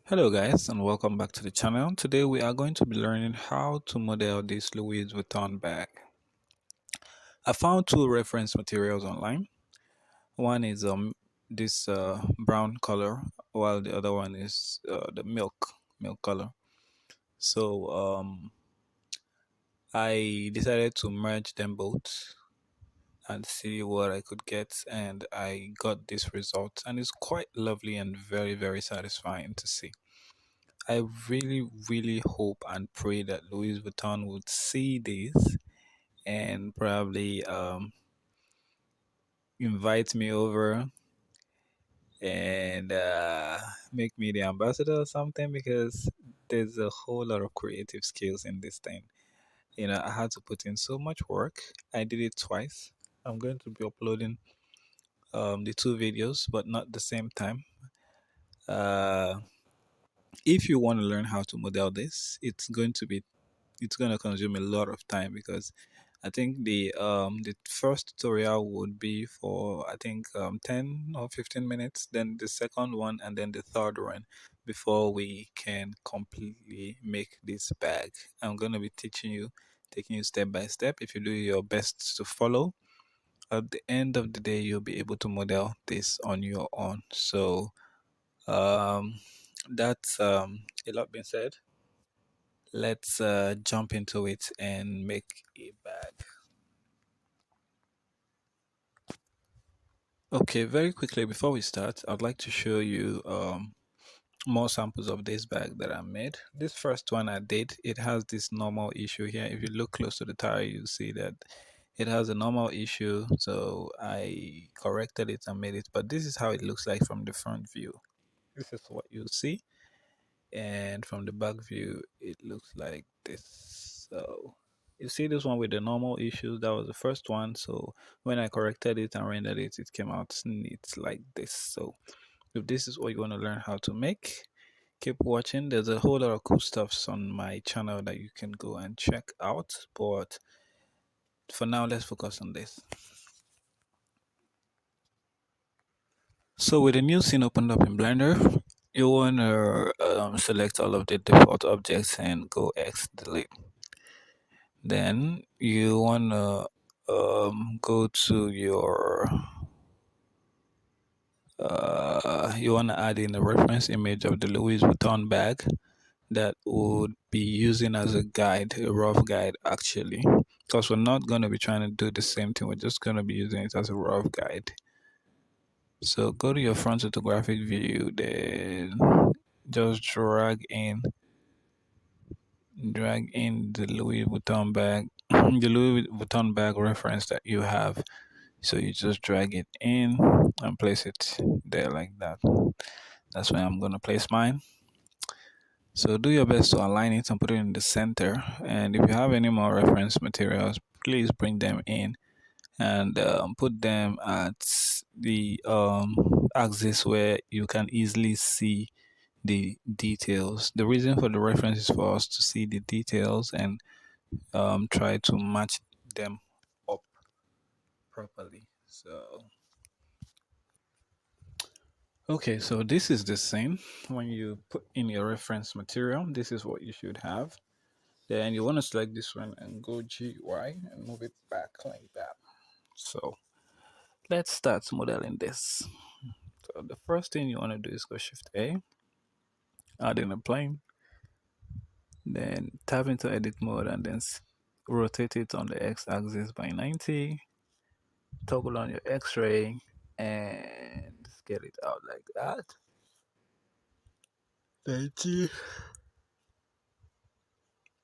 Hello guys and welcome back to the channel. Today we are going to be learning how to model this Louis Vuitton bag. I found two reference materials online. One is this brown color while the other one is the milk color. So I decided to merge them both and see what I could get, and I got this result, and it's quite lovely and very satisfying to see. I really hope and pray that Louis Vuitton would see this and probably invite me over and make me the ambassador or something, because there's a whole lot of creative skills in this thing. I had to put in so much work. I did it twice. I'm going to be uploading the two videos, but not the same time. Uh, if you want to learn how to model this, it's going to consume a lot of time, because I think the first tutorial would be for, I think, 10 or 15 minutes, then the second one, and then the third one, before we can completely make this bag. I'm going to be taking you step by step. If you do your best to follow, at the end of the day you'll be able to model this on your own. So um that's a lot being said. Let's jump into it and make a bag. Okay, very quickly before we start, I'd like to show you more samples of this bag that I made. This first one I did, it has this normal issue here. If you look close to the tire, you see that it has a normal issue. So I corrected it and made it, but this is how it looks like from the front view. This is what you see, and from the back view it looks like this. So you see this one with the normal issues, that was the first one. So when I corrected it and rendered it, it came out neat like this. So if this is what you want to learn how to make, keep watching. There's a whole lot of cool stuffs on my channel that you can go and check out, but for now let's focus on this. So with the new scene opened up in Blender, you want to select all of the default objects and go X delete. Then you want to go to your you want to add in a reference image of the Louis Vuitton bag that would be using as a guide, a rough guide actually, because we're not going to be trying to do the same thing. We're just going to be using it as a rough guide. So go to your front photographic view, then just drag in the Louis Vuitton bag, the Louis Vuitton bag reference that you have. So you just drag it in and place it there like that. That's where I'm gonna place mine. So do your best to align it and put it in the center. And if you have any more reference materials, please bring them in and put them at the axis where you can easily see the details. The reason for the reference is for us to see the details and try to match them up properly. So okay, so this is the same. When you put in your reference material, this is what you should have. Then you want to select this one and go GY and move it back like that. So let's start modeling this. So the first thing you want to do is go Shift A, add in a plane, then tap into edit mode and then rotate it on the X axis by 90, toggle on your X-ray and scale it out like that. 90,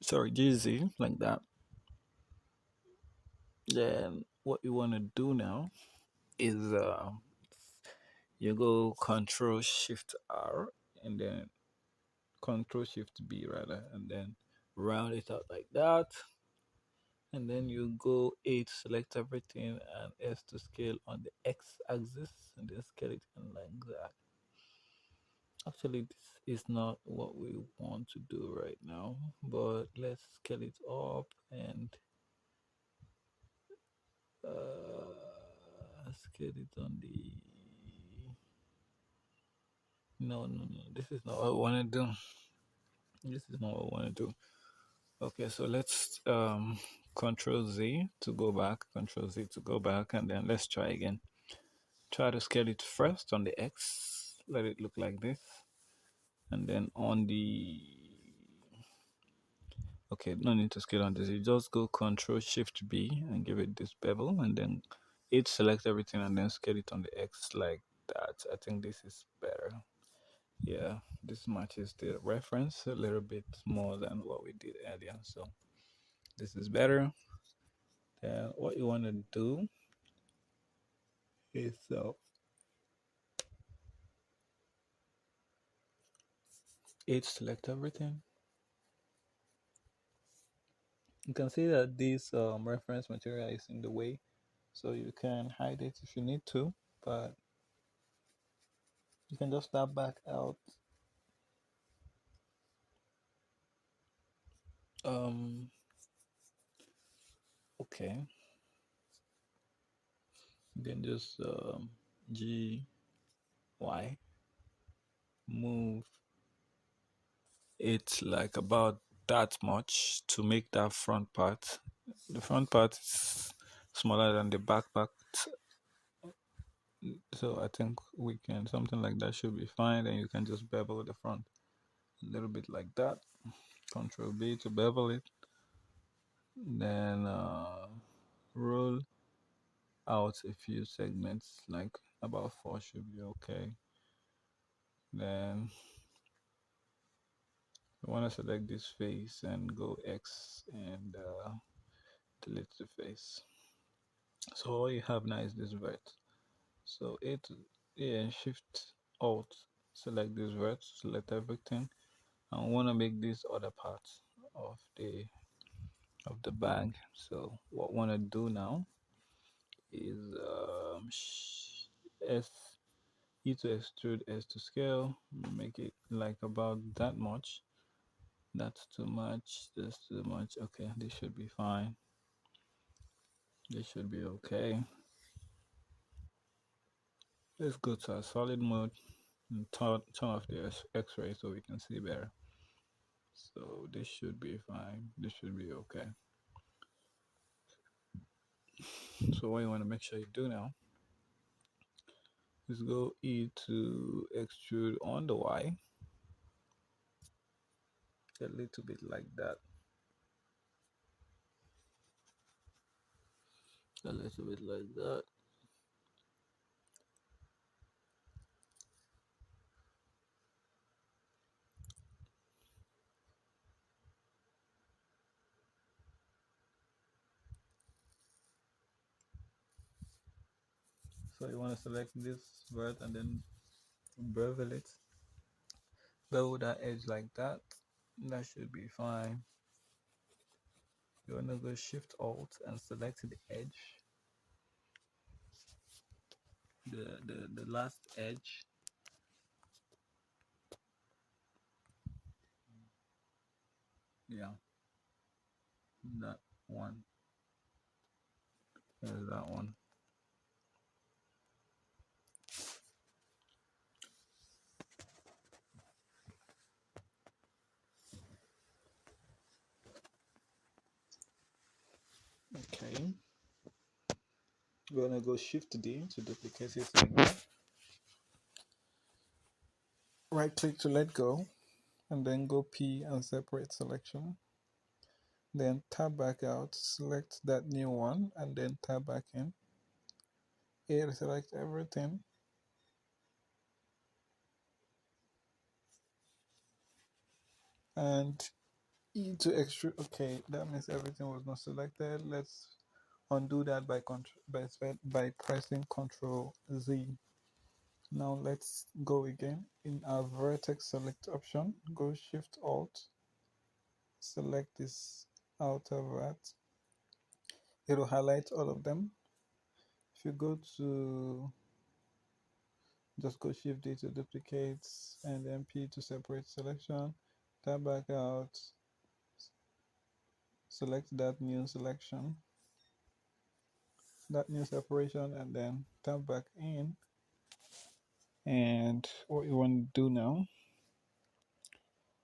sorry, GZ like that. Then what you want to do now is you go Control Shift R and then Control Shift B rather, and then round it out like that. And then you go A to select everything and S to scale on the X axis and then scale it in like that. Actually, this is not what we want to do right now, but let's scale it up and scale it on the No, no, no. This is not what I want to do. This is not what I want to do. Okay, so let's Control Z to go back, Control Z to go back, and then let's try again. Try to scale it first on the X. Let it look like this, and then on the okay, no need to scale on this. You just go Control Shift B and give it this bevel, and then it select everything and then scale it on the X like that. I think this is better. Yeah, this matches the reference a little bit more than what we did earlier. So this is better. Then what you want to do is it select everything. You can see that this reference material is in the way, so you can hide it if you need to, but you can just tap back out. Um, okay, then just G Y move it like about that much to make that front part. The front part is smaller than the back part, so I think we can something like that should be fine. And you can just bevel the front a little bit like that. Control B to bevel it. Then roll out a few segments, like about four should be okay. Then we want to select this face and go X and delete the face. So all you have now is this vert. So it, yeah, Shift Alt, select this vert, select everything. I want to make this other part of the bag. So what I want to do now is S E to extrude, S to scale, make it like about that much. That's too much. That's too much. Okay, this should be fine. This should be okay. Let's go to a solid mode and turn off the X-ray so we can see better. So this should be fine. This should be okay. So what you want to make sure you do now is go E to extrude on the Y, a little bit like that, a little bit like that. So you want to select this vert and then bevel it, bevel that edge like that. That should be fine. You want to go Shift Alt and select the edge, the last edge. Yeah, that one. There's that one. Okay. We're gonna go Shift D to duplicate it like that. Right click to let go, and then go P and separate selection. Then tab back out, select that new one, and then tab back in. A to select everything. And E to extrude. Okay, that means everything was not selected. Let's undo that by pressing Control Z. Now let's go again. In our vertex select option, go Shift Alt, select this outer vert. It'll highlight all of them. If you go to just go Shift D to duplicate and then P to separate selection, tab back out, select that new selection, that new separation, and then tab back in And what you want to do now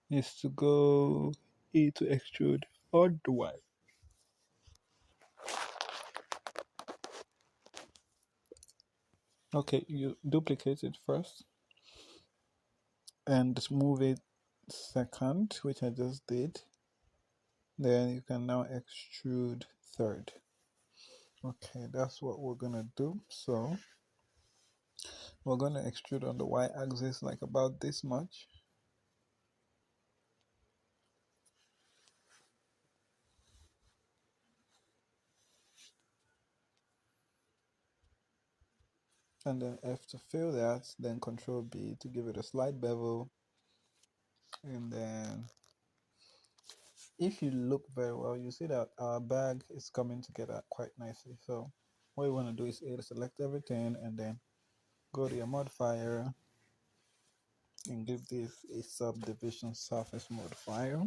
is to go E to extrude on the Y. Okay, you duplicate it first and move it second, which I just did. Then you can now extrude third. Okay, that's what we're gonna do. So we're gonna extrude on the y-axis like about this much. And then F to fill that, then Control B to give it a slight bevel. And then if you look very well, you see that our bag is coming together quite nicely. So what you want to do is either select everything and then go to your modifier and give this a subdivision surface modifier.